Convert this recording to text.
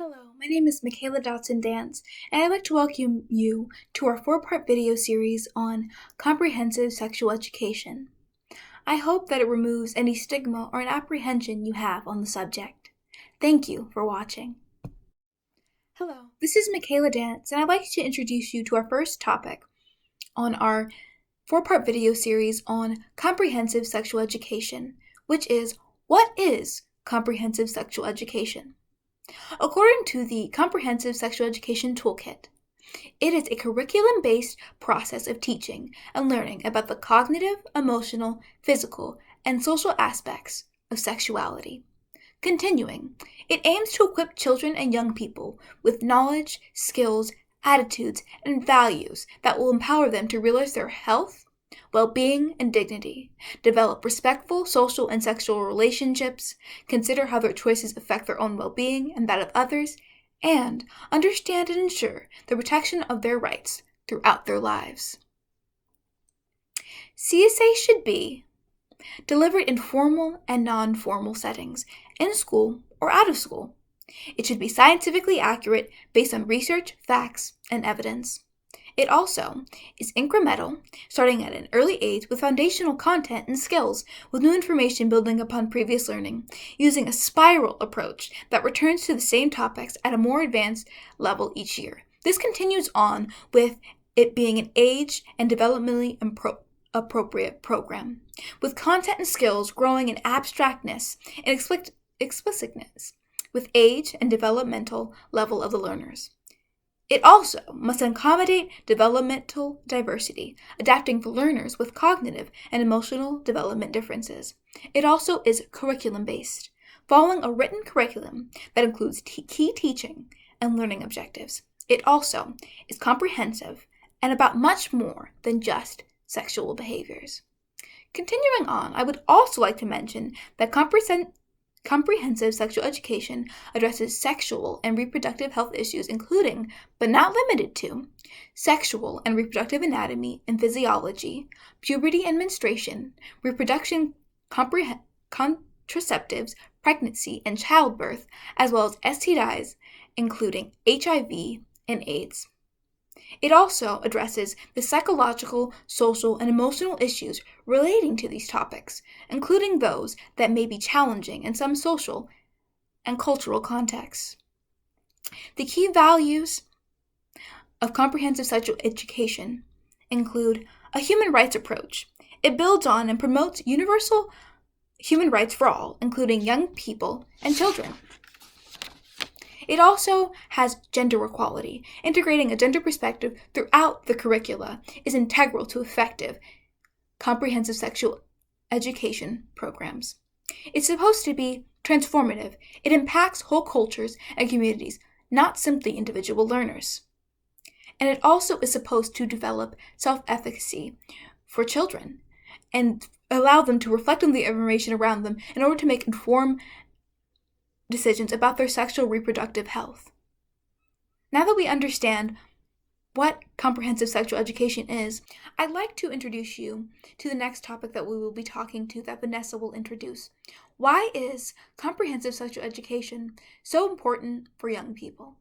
Hello, my name is Michaela Dotson Dance, and I'd like to welcome you to our four-part video series on comprehensive sexual education. I hope that it removes any stigma or an apprehension you have on the subject. Thank you for watching. Hello, this is Michaela Dance, and I'd like to introduce you to our first topic on our four-part video series on comprehensive sexual education, which is, what is comprehensive sexual education? According to the Comprehensive Sexual Education Toolkit, it is a curriculum-based process of teaching and learning about the cognitive, emotional, physical, and social aspects of sexuality. Continuing, it aims to equip children and young people with knowledge, skills, attitudes, and values that will empower them to realize their health, well-being, and dignity, develop respectful social and sexual relationships, consider how their choices affect their own well-being and that of others, and understand and ensure the protection of their rights throughout their lives. CSA should be delivered in formal and non-formal settings, in school or out of school. It should be scientifically accurate based on research, facts, and evidence. It also is incremental, starting at an early age with foundational content and skills, with new information building upon previous learning, using a spiral approach that returns to the same topics at a more advanced level each year. This continues on with it being an age and developmentally appropriate program, with content and skills growing in abstractness and explicitness with age and developmental level of the learners. It also must accommodate developmental diversity, adapting for learners with cognitive and emotional development differences. It also is curriculum-based, following a written curriculum that includes key teaching and learning objectives. It also is comprehensive and about much more than just sexual behaviors. Continuing on, I would also like to mention that comprehensive sexual education addresses sexual and reproductive health issues, including, but not limited to, sexual and reproductive anatomy and physiology, puberty and menstruation, reproduction, contraceptives, pregnancy, and childbirth, as well as STIs, including HIV and AIDS. It also addresses the psychological, social, and emotional issues relating to these topics, including those that may be challenging in some social and cultural contexts. The key values of comprehensive sexual education include a human rights approach. It builds on and promotes universal human rights for all, including young people and children. It also has gender equality. Integrating a gender perspective throughout the curricula is integral to effective, comprehensive sexual education programs. It's supposed to be transformative. It impacts whole cultures and communities, not simply individual learners. And it also is supposed to develop self-efficacy for children and allow them to reflect on the information around them in order to make informed decisions about their sexual reproductive health. Now that we understand what comprehensive sexual education is, I'd like to introduce you to the next topic that we will be talking to that Vanessa will introduce. Why is comprehensive sexual education so important for young people?